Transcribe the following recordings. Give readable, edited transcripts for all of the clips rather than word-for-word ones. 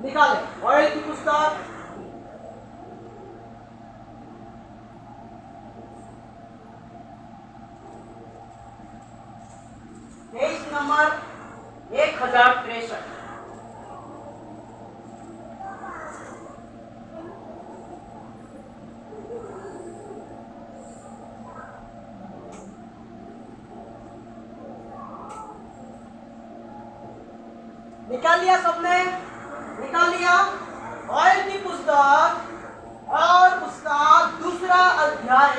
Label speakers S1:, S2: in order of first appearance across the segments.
S1: निकाले ऑयल की पुस्तक, पेज नंबर 1063। निकाल लिया सबने? निकाल लिया? ऑयल की पुस्तक और उसका दूसरा अध्याय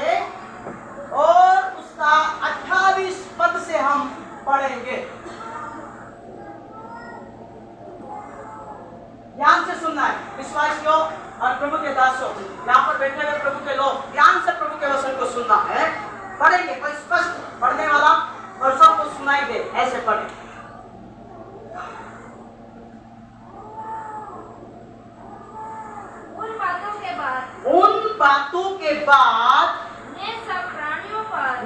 S1: और उसका 28 पद से हम पढ़ेंगे। ध्यान से सुनना है विश्वासियों और प्रभु के दासों, यहाँ पर बैठे हुए प्रभु के लोग, ध्यान से प्रभु के वचन को सुनना है। पढ़ेंगे, कोई स्पष्ट पढ़ने वाला और सबको सुनाई दे, ऐसे पढ़े। उन बातों के बाद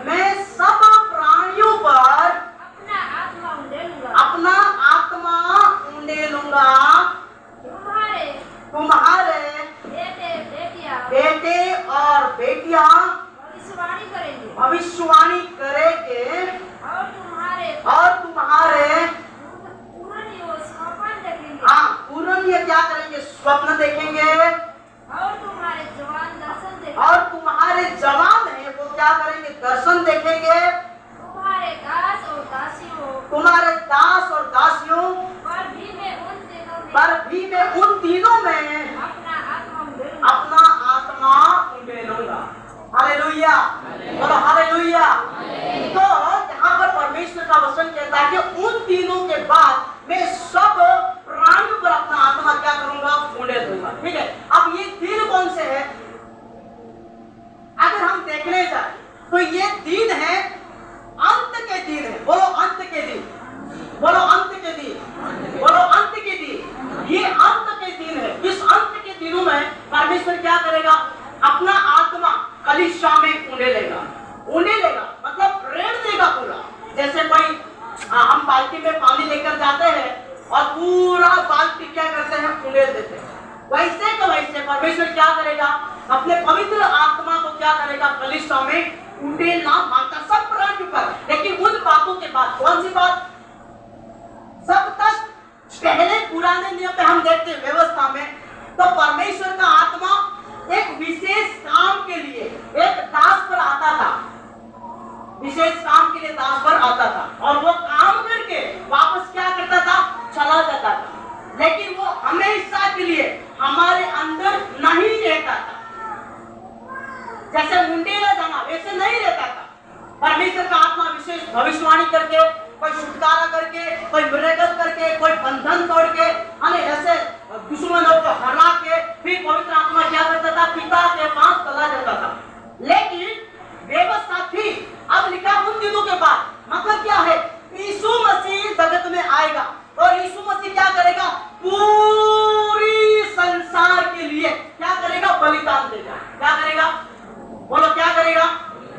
S2: मैं सब प्राणियों पर
S1: अपना आत्मा उंडेलूंगा। तुम्हारे बेटे और बेटियां भविष्यवाणी करेंगे और तुम्हारे पूर्ण ये क्या करेंगे? स्वप्न देखेंगे। और तुम्हारे जवान है वो क्या करेंगे? दर्शन देखेंगे।
S2: तुम्हारे दास और दासियों पर भी मैं उन दिनों में अपना आत्मा उंडेलूंगा। हालेलुया, बोलो हालेलुया। तो यहाँ पर परमेश्वर का वचन कहता है कि उन दिनों के बाद मैं सब प्राणियों पर अपना आत्मा क्या करूंगा? उंडेल दूंगा। ठीक है, अब ये दिन कौन से है? अगर हम देखने जाए तो ये दिन है अंत के दिन है। बोलो अंत के दिन, बोलो अंत के दिन, बोलो अंत के दिन। ये अंत के दिन है। इस अंत के दिनों में परमेश्वर क्या करेगा? अपना आत्मा कलीसिया में उंडेलेगा। उंडेलेगा मतलब रेड़ देगा पूरा। जैसे कोई हम बाल्टी में पानी लेकर जाते हैं और पूरा बाल्टी क्या करते हैं? उंडेल देते हैं। वैसे का वैसे परमेश्वर क्या करेगा? अपने पवित्र आत्मा को क्या करेगा? कलीसिया में उंडेलना मांगता सब प्राणियों पर। लेकिन उन बातों के बाद कौन सी बात? सब तक पहले पुराने नियम में हम देखते हैं व्यवस्था में, तो परमेश्वर का आत्मा एक विशेष काम के लिए एक दास पर आता था। विशेष काम के लिए दास पर आता था और वो काम करके वापस क्या करता था? चला जाता था। लेकिन वो हमेशा के लिए हमारे अंदर नहीं रहता था। जैसे मुंडेला जाना वैसे नहीं रहता था। परमेश्वर का आत्मा विशेष भविष्यवाणी करके, कोई छुटकारा करके, कोई मिरेकल करके, कोई बंधन तोड़ के, ऐसे दुश्मनों को हरा के फिर पवित्र आत्मा क्या करता था? पिता के पास चला जाता था। लेकिन व्यवस्था थी। अब लिखा उन दिनों के बाद, मतलब क्या है? यीशु मसीह जगत में आएगा और यीशु मसीह क्या करेगा? पूरी संसार के लिए क्या करेगा? बलिदान देगा। क्या करेगा? बोलो क्या करेगा?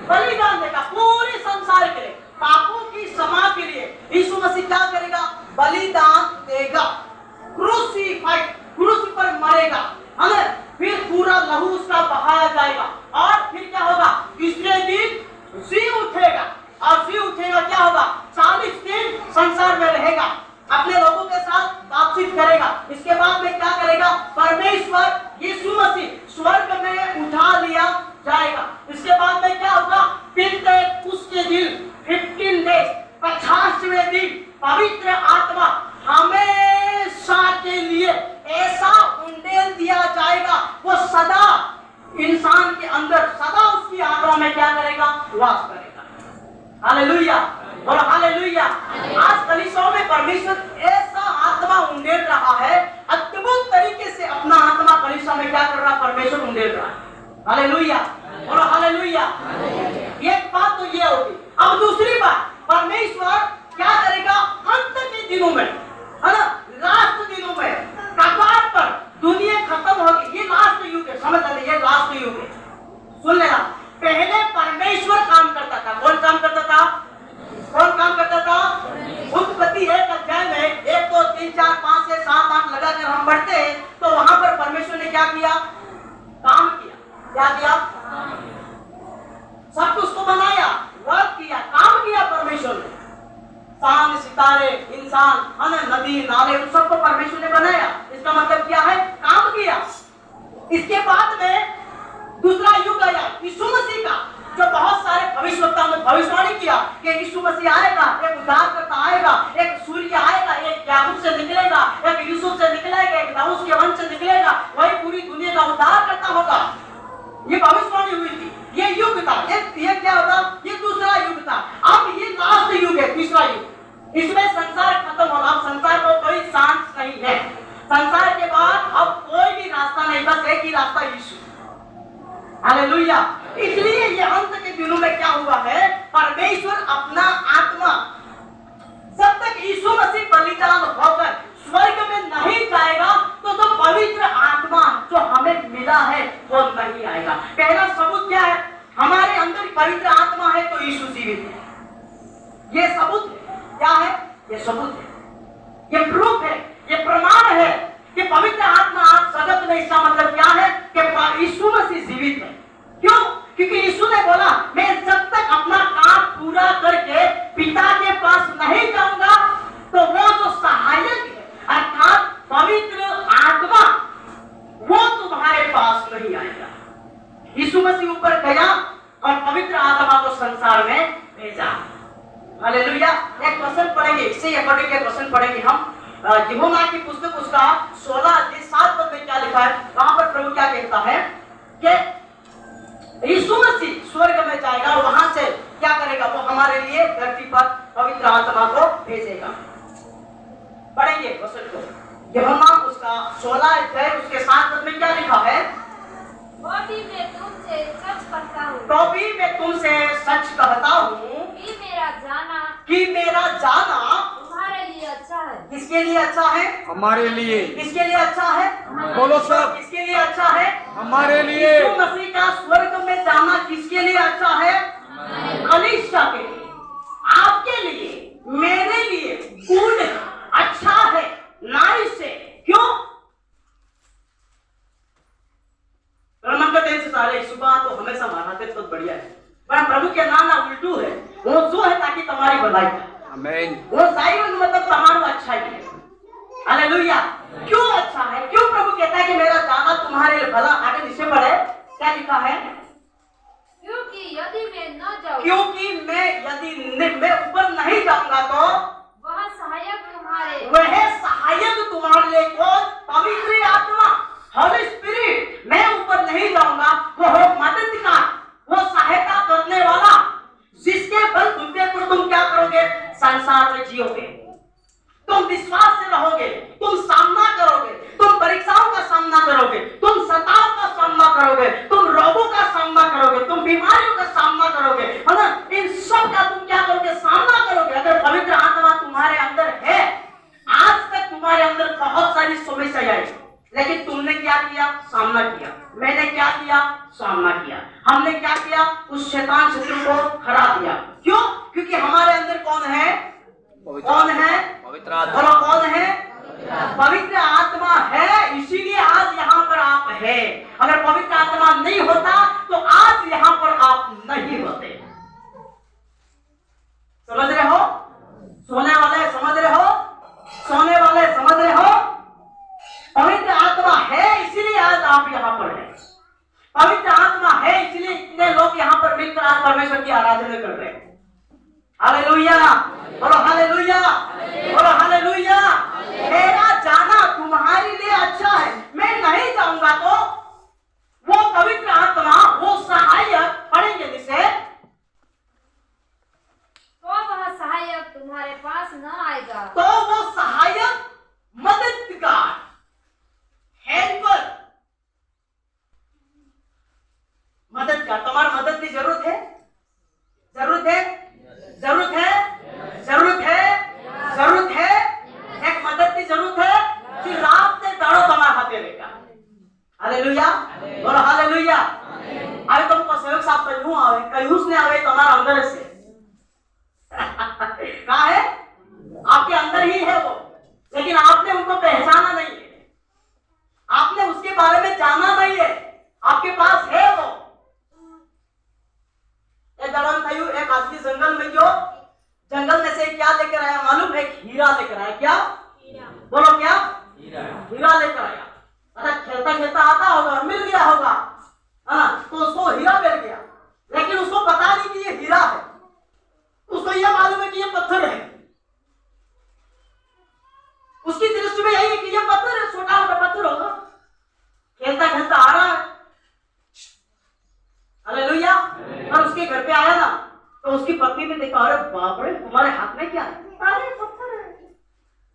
S2: बलिदान देगा पूरे संसार के लिए, पापों की क्षमा के लिए। यीशु मसीह क्या करेगा? बलिदान देगा। क्रूसीफाइड, क्रूसी पर मरेगा, है। फिर पूरा लहू उसका बहाया जाएगा और फिर क्या होगा? तीसरे दिन जी उठेगा और जी उठेगा क्या होगा? 40 दिन संसार में रहेगा, अपने लोगों के साथ बातचीत करेगा। इसके बाद में क्या करेगा? परमेश्वर यीशु मसीह स्वर्ग में उठा लिया जाएगा। इसके बाद में क्या होगा? फिर उसके दिन 15 डेज 50वें दिन पवित्र आत्मा हमेशा के लिए ऐसा उंडेल दिया जाएगा। वो सदा इंसान के अंदर, सदा उसकी आत्मा में क्या करेगा? वास करेगा। हालेलुया, बोलो हालेलुया। आज कलीसिया में परमेश्वर ऐसा आत्मा उंडेल रहा है, अद्भुत तरीके से अपना आत्मा कलीसिया में क्या कर रहा? परमेश्वर उंडेल रहा है। हालेलुया, बोलो हालेलुया। एक बात तो ये होगी। अब दूसरी बात, परमेश्वर क्या करेगा? अंत के दिनों में, है ना, लास्ट दिनों में, कगार पर दुनिया खत्म होगी। ये लास्ट युग है, समझ लेना, ये लास्ट युग है। सुन लेना, पहले परमेश्वर काम करता था। कौन काम करता था? कौन काम करता था? उत्पत्ति 1 अध्याय में 1 2 3 4 5 6 7 8 लगाकर हम बढ़ते हैं सारे इंसान, हमें नदी नाले उन सबको परमेश्वर ने बनाया। इसका मतलब क्या है? काम किया। इसके बाद में दूसरा युग आया यीशु मसीह का, जो बहुत सारे भविष्यवक्ताओं ने भविष्यवाणी किया कि यीशु मसीह आएगा, एक उद्धारकर्ता आएगा, एक सूर्य आएगा, एक याकूब से निकलेगा, एक यूसुफ से निकलेगा, एक दाऊद के वंश से निकलेगा, वही पूरी दुनिया का उद्धारकर्ता होगा। ये भविष्यवाणी हुई थी। ये युग था। ये क्या होता? ये दूसरा युग था। अब ये लास्ट युग है, तीसरा युग। इसमें संसार खत्म होगा। अब संसार को कोई चांस नहीं है। संसार के बाद अब कोई भी रास्ता नहीं, बस एक ही रास्ता, यीशु। हालेलुया। इसलिए ये अंत के दिनों में क्या हुआ है? परमेश्वर अपना आत्मा, जब तक यीशु मसीह बलिदान होकर स्वर्ग में नहीं जाएगा तो पवित्र आत्मा जो हमें मिला है वो नहीं आएगा। पहला सबूत क्या है? हमारे अंदर पवित्र आत्मा है तो यीशु जीवित है। ये सबूत है। क्या है? ये सबूत है, ये प्रूफ है, ये प्रमाण है कि पवित्र आत्मा आप जगत में। इसका मतलब क्या है? कि यीशु मसीह जीवित है। क्यों? क्योंकि यीशु ने बोला, मैं जब तक अपना काम पूरा करके पिता के पास नहीं जाऊंगा तो वो जो सहायक है अर्थात पवित्र आत्मा वो तुम्हारे पास नहीं आएगा। यीशु मसीह ऊपर गया और पवित्र आत्मा को संसार में भेजा। हालेलुया। एक वचन पढ़ेंगे, इससे अकॉर्डिंग एक वचन पढ़ेंगे हम। यूहन्ना की पुस्तक उसका 16 अध्याय 7 पद में क्या लिखा है? वहां पर प्रभु क्या कहता है कि यीशु मसीह स्वर्ग में जाएगा और वहां से क्या करेगा? वो हमारे लिए धरती पर पवित्र आत्मा को भेजेगा। पढ़ेंगे वचन को। यूहन्ना उसका 16 अध्याय उसके 7 पद में क्या लिखा है?
S3: तो भी मैं तुमसे सच कहता हूँ,
S2: कि मेरा जाना
S3: तुम्हारे लिए अच्छा है।
S2: किसके लिए अच्छा है?
S4: हमारे लिए।
S2: किसके लिए अच्छा है?
S4: बोलो सब।
S2: किसके लिए अच्छा है?
S4: हमारे लिए।
S2: यीशु मसीह का स्वर्ग में जाना किसके लिए अच्छा है? कलीसिया के लिए, आपके लिए, मेरे लिए गुड, अच्छा है, नाइस है। क्यों? सारे सुबह तो हमेशा मानाते तो बढ़िया है, पर प्रभु के नाम ना उल्टू है। वो जो है ताकि तुम्हारी भलाई है।
S4: आमीन।
S2: वो साइवन मतलब तुम्हारा अच्छा ही है। हालेलुया। क्यों अच्छा है? क्यों प्रभु कहता है कि मेरा जाना तुम्हारे लिए भला? आगे नीचे पढ़े क्या लिखा है?
S3: क्योंकि यदि मैं न जाऊं,
S2: क्योंकि मैं ऊपर नहीं जाऊंगा तो
S3: वह
S2: सहायक तुम्हारे लिए कौन? पवित्र आत्मा, होली स्पिरिट। मैं ऊपर नहीं जाऊंगा, वो हो मददगार, वो सहायता करने वाला, जिसके बल बुद्धि पर तुम क्या करोगे? संसार में जियोगे, तुम विश्वास से रहोगे, तुम सामना करोगे, तुम परीक्षाओं का सामना करोगे, तुम सताव का सामना करोगे, तुम रोगों का सामना करोगे, तुम बीमारियों का सामना करोगे, है ना? इन सब का तुम क्या करोगे? सामना करोगे। अगर पवित्र आत्मा तुम्हारे अंदर है, आज तक तुम्हारे अंदर बहुत सारी समस्या आई, लेकिन तुमने क्या किया? सामना किया। मैंने क्या किया? सामना किया। हमने क्या किया? उस शैतान शत्रु को हरा दिया। क्यों? क्योंकि हमारे अंदर कौन है? कौन है?
S4: पवित्र आत्मा।
S2: बोलो कौन है? पवित्र आत्मा है, इसीलिए आज यहाँ पर आप है। अगर पवित्र आत्मा नहीं होता तो आज यहाँ पर आप नहीं होते। समझ रहे हो? सोने वाले समझ रहे हो? सोने वाले समझ रहे हो? पवित्र आत्मा है इसीलिए आज आप यहाँ पर हैं। पवित्र आत्मा है इसलिए इतने लोग यहाँ पर मिलकर आज परमेश्वर की आराधना कर रहे हैं। हालेलुया। बोलो हालेलुया। बोलो हालेलुया। मेरा जाना तुम्हारे लिए अच्छा है। मैं नहीं जाऊंगा तो वो पवित्र आत्मा, वो सहायक, पढ़ेंगे जिसे,
S3: तो वह सहायक तुम्हारे पास न आएगा।
S2: तो वो सहायक, मददगार, हेल्पर, मददगार, तुम्हारा मदद की जरूरत है? जरूरत है? जरूरत है? जरूरत है? जरूरत है? एक मदद की जरूरत है कि रात ने दाड़ो तुम्हारे हाथ में रहेगा। हालेलुया। बोलो हालेलुया। अरे तुमको सहयोग साहब कहीं आवे, कहीं ने आवे तुम्हारा अंदर से कहा है? आपके अंदर ही है हीरा लेकर आया। क्या? बोलो क्या? हीरा लेकर आया। अरे खेलता खेलता आता होगा और मिल गया होगा, हाँ, तो उसको हीरा मिल गया, लेकिन उसको पता नहीं कि ये हीरा है। उसको यह मालूम है कि ये पत्थर है। उसकी दृष्टि में यही है कि ये पत्थर है, छोटा मोटा पत्थर होगा। खेलता खेलता आ रहा है, हालेलुया। और उसके घर पे आया ना, तो उसकी पत्नी ने देखा, अरे बाप रे, तुम्हारे हाथ में क्या है? अरे पत्थर है।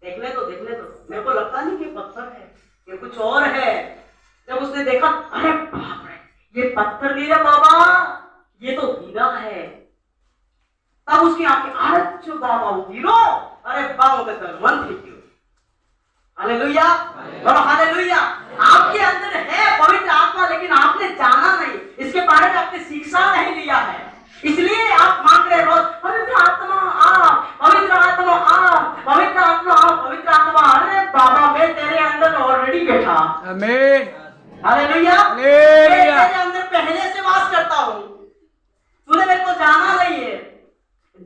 S2: देखने दो, मेरे को लगता नहीं कि पत्थर है, ये कुछ और है। जब उसने देखा, अरे बाप रे, ये पत्थर नहीं है बाबा, ये तो हीरा है। तब उसकी आंखें, अरे बाबा वो हीरो, अरे बाबा का मन थी। हालेलुया, बोलो हालेलुया। आपके अंदर है पवित्र आत्मा, लेकिन आपने जाना नहीं, इसके बारे में आपने शिक्षा नहीं लिया है, इसलिए आप मांग रहे रोज, पवित्र आत्मा आ, पवित्र आत्मा आ, पवित्र आत्मा आ, पवित्र आत्मा। अरे बाबा, मैं तेरे अंदर ऑलरेडी बैठा।
S4: आमीन।
S2: हालेलुया।
S4: हालेलुया।
S2: मैं तेरे अंदर पहले से वास करता हूँ, तूने मेरे को जाना नहीं है।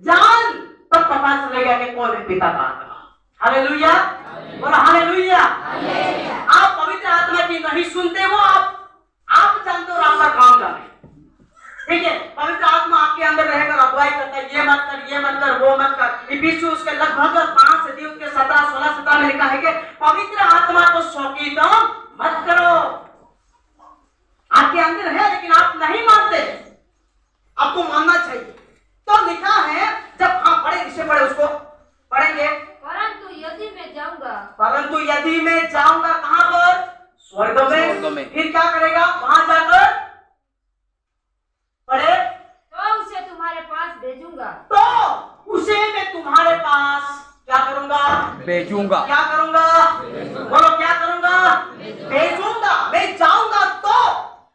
S2: जान, तब पता चलेगा कि कौन है पिता का आत्मा। हालेलुया, बोलो हालेलुया। आप पवित्र आत्मा की नहीं सुनते हो, आप जानते हो और आपका काम जाने, ठीक है। पवित्र आत्मा आपके अंदर रहकर अगुवाई करता है, ये मत कर, ये मत कर, वो मत कर। इफिसियों के लगभग 5 अध्याय के 17, 16, 17 में लिखा है कि पवित्र आत्मा को शौकीन मत करो। आपके अंदर है, लेकिन आप नहीं मानते, आपको मानना चाहिए। तो लिखा है, जब हम पढ़े, इसे पढ़े, उसको पढ़ेंगे। परंतु यदि मैं जाऊंगा कहां पर? स्वर्ग में। फिर क्या करेगा वहां जाकर? पढ़े,
S3: तो उसे तुम्हारे पास भेजूंगा।
S2: तो उसे मैं तुम्हारे पास क्या करूंगा?
S4: भेजूंगा।
S2: क्या करूंगा? बोलो क्या करूंगा? भेजूंगा। मैं जाऊंगा तो,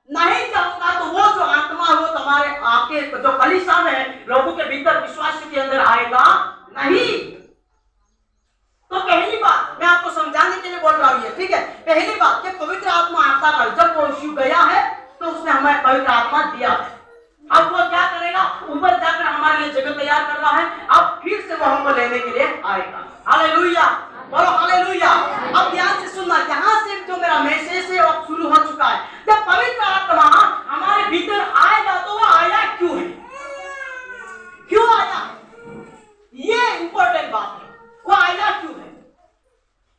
S2: नहीं जाऊंगा तो वो जो आत्मा है वो तुम्हारे, आपके जो कलीसिया में लोगों के भीतर, विश्वास के अंदर आएगा नहीं। तो पहली बात मैं आपको समझाने के लिए बोल रहा हूं, ये ठीक है। पहली बात कि पवित्र आत्मा आता है, जब वो यीशु गया है तो उसने हमें पवित्र आत्मा दिया है। अब वो क्या करेगा? ऊपर जाकर हमारे लिए जगह तैयार कर रहा है, अब फिर से वो हमको लेने के लिए आएगा। हालेलुया, बोलो हालेलुया। अब ध्यान से सुनना, यहाँ से जो मेरा मैसेज है वो शुरू हो चुका है। जब पवित्र आत्मा हमारे भीतर आएगा तो वो आया क्यों है? क्यों आया? ये इंपॉर्टेंट बात है। वो आया क्यों है?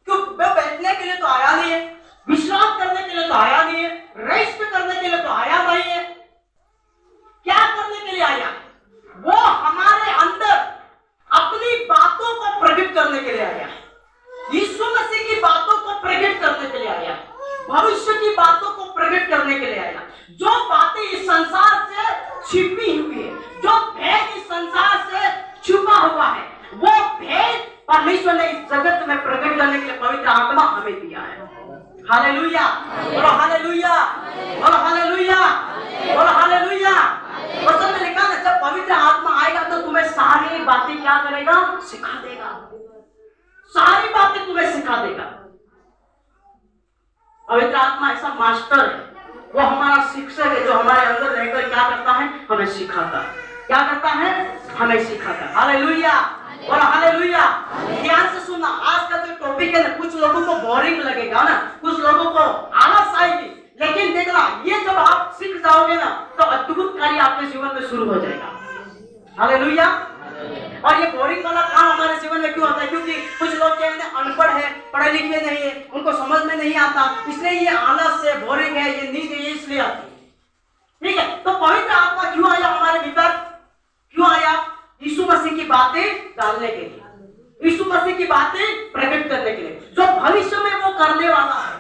S2: क्यों? वो बैठने के लिए तो आया नहीं है, विश्राम करने के लिए तो आया नहीं है, रेस्ट करने के लिए तो आया नहीं है। क्या करने के लिए आया? वो हमारे अंदर अपनी बातों को प्रकट करने के लिए आया। यीशु मसीह की बातों को प्रकट करने के लिए आया, भविष्य की बातों को प्रकट करने के लिए आया। जो बातें इस संसार से छिपी हुई है, जो भेद इस संसार से छुपा हुआ है, वो भेद परमेश्वर ने इस जगत में प्रकट करने के लिए पवित्र आत्मा हमें दिया है। हालेलुया, बोलो हालेलुया, बोलो हालेलुया, बोलो हालेलुया। वचन में लिखा है, जब पवित्र आत्मा आएगा तो तुम्हें सारी बातें क्या करेगा? सिखा देगा। सारी बातें तुम्हें सिखा देगा। पवित्र आत्मा ऐसा मास्टर है, वो हमारा शिक्षक है, जो हमारे अंदर रहकर क्या करता है? हमें सिखाता है। क्या करता है? हमें सिखाता है। हालेलुया, और हालेलुया। ध्यान से सुनना, आज का जो टॉपिक है ना, कुछ लोगों को बोरिंग लगेगा ना, कुछ लोगों को आलस आएगी, लेकिन देखना, ये जब आप सीख जाओगे ना तो अद्भुत कार्य आपके जीवन में शुरू हो जाएगा। हालेलुया। और ये बोरिंग वाला काम हमारे जीवन में क्यों होता है? क्योंकि कुछ लोग क्या है, अनपढ़ है, पढ़े लिखे नहीं है, उनको समझ में नहीं आता, इसलिए ये आलस है, बोरिंग है, ये नींद है, इसलिए आती है। ठीक है, तो पवित्र आत्मा क्यों आया हमारे भीतर? क्यों आया? यीशु मसीह की बातें डालने के लिए, यीशु मसीह की बातें प्रकट करने के लिए, जो भविष्य में वो करने वाला है,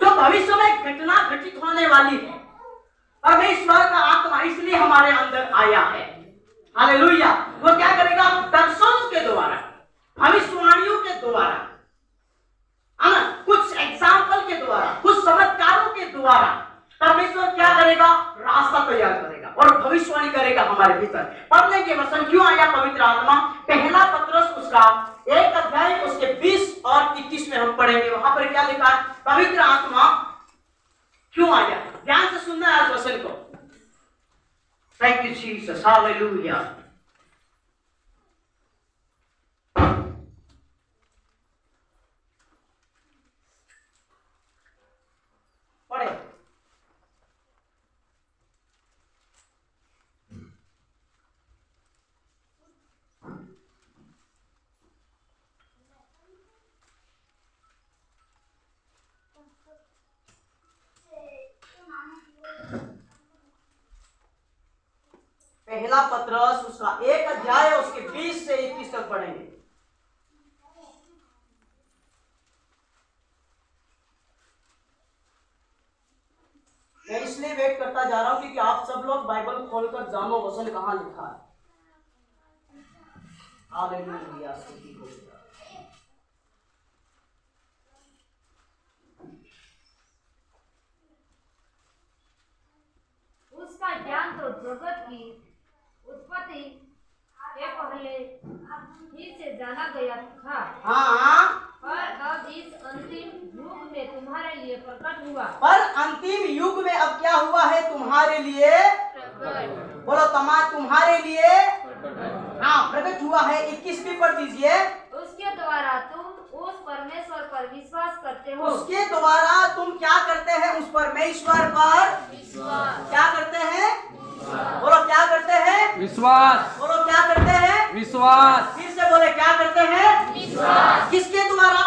S2: जो भविष्य में घटना घटित होने वाली है। परमेश्वर का आत्मा इसलिए हमारे अंदर आया है। हालेलुया। वो क्या करेगा? दर्शनों के द्वारा, भविष्यवाणियों के द्वारा, है ना, कुछ एग्जाम्पल के द्वारा, कुछ चमत्कारों के द्वारा परमेश्वर क्या करेगा? रास्ता तैयार करेगा और भविष्यवाणी करेगा हमारे भीतर। पढ़ने के वचन क्यों आया पवित्र आत्मा? पहला पत्रस उसका 1 अध्याय उसके 20 और 21 में हम पढ़ेंगे। वहां पर क्या लिखा है? पवित्र आत्मा क्यों आया? ध्यान से सुनना है आज वचन को। Thank you Jesus, hallelujah.
S1: पहला पत्रस उसका 1 अध्याय उसके 20 से 21 तक पढ़ेंगे। मैं इसलिए वेट करता जा रहा हूं क्योंकि आप सब लोग बाइबल खोलकर जानो वचन कहां लिखा है। हालेलुया, स्तुति हो।
S3: उसका ज्ञान तो जगत की उत्पत्ति के पहले ही से जाना गया था,
S1: हाँ,
S3: पर अब इस अंतिम युग में तुम्हारे लिए प्रकट हुआ।
S1: पर अंतिम युग में अब क्या हुआ है तुम्हारे लिए? बोलो तुम्हारे लिए हाँ प्रकट हुआ है। 21 भी पढ़ दीजिए।
S3: उसके द्वारा तुम उस परमेश्वर पर विश्वास करते हो।
S1: उसके द्वारा तुम क्या करते हैं? उस परमेश्वर पर क्या करते हैं? बोलो क्या करते हैं?
S4: विश्वास।
S1: बोलो क्या करते हैं?
S4: विश्वास।
S1: फिर से बोले क्या करते हैं? विश्वास। किसके द्वारा?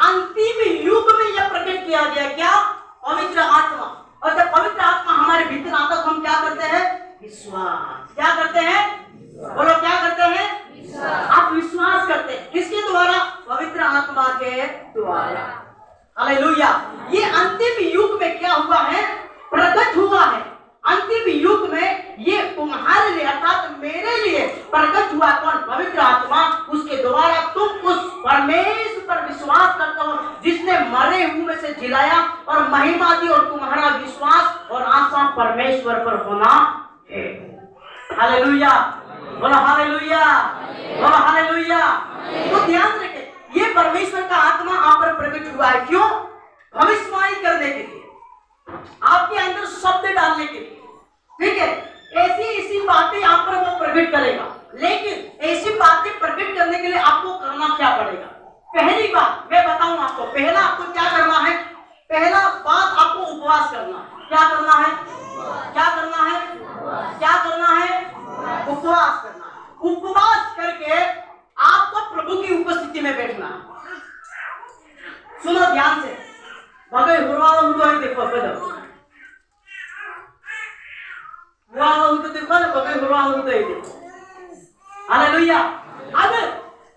S1: अंतिम युग में यह प्रकट किया गया। क्या? पवित्र आत्मा। और जब पवित्र आत्मा हमारे भीतर आता तो हम क्या करते हैं? विश्वास। क्या करते हैं? बोलो क्या करते हैं? आप विश्वास करते हैं। किसके द्वारा? पवित्र आत्मा के द्वारा। हालेलुया। ये अंतिम युग में क्या हुआ है? प्रकट हुआ है। अंतिम युग में ये तुम्हारे लिए अर्थात मेरे लिए प्रकट हुआ। कौन? पवित्र आत्मा। उसके द्वारा तुम उस परमेश्वर पर विश्वास करते हो जिसने मरे हुए में से जिलाया और महिमा दी, और तुम्हारा विश्वास और आशा परमेश्वर पर होना है। हालेलुया, बोलो हालेलुया, बोलो हालेलुया। तो ध्यान रखें, ये परमेश्वर का आत्मा आप पर प्रकट हुआ है। क्यों? भविष्यवाणी करने के लिए, आपके अंदर शब्द डालने के लिए। ठीक है, ऐसी बातें आप पर वो प्रकट करेगा। लेकिन ऐसी बातें प्रकट करने के लिए आपको करना क्या पड़ेगा? पहली बात मैं बताऊं आपको, पहला आपको क्या करना है? पहला बात आपको उपवास करना है। क्या करना है? क्या करना है? क्या करना है? उपवास करना है। उपवास करके आपको प्रभु की उपस्थिति में बैठना है। सुनो ध्यान से, भगे हुरवाला हुआ देखो पहले देखो ना, भगे हुरवाला देखो। हालेलुया। अगर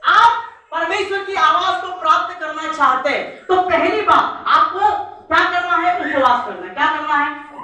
S1: आप परमेश्वर की आवाज को प्राप्त करना चाहते हैं तो पहली बात आपको क्या करना है? उपवास करना है। क्या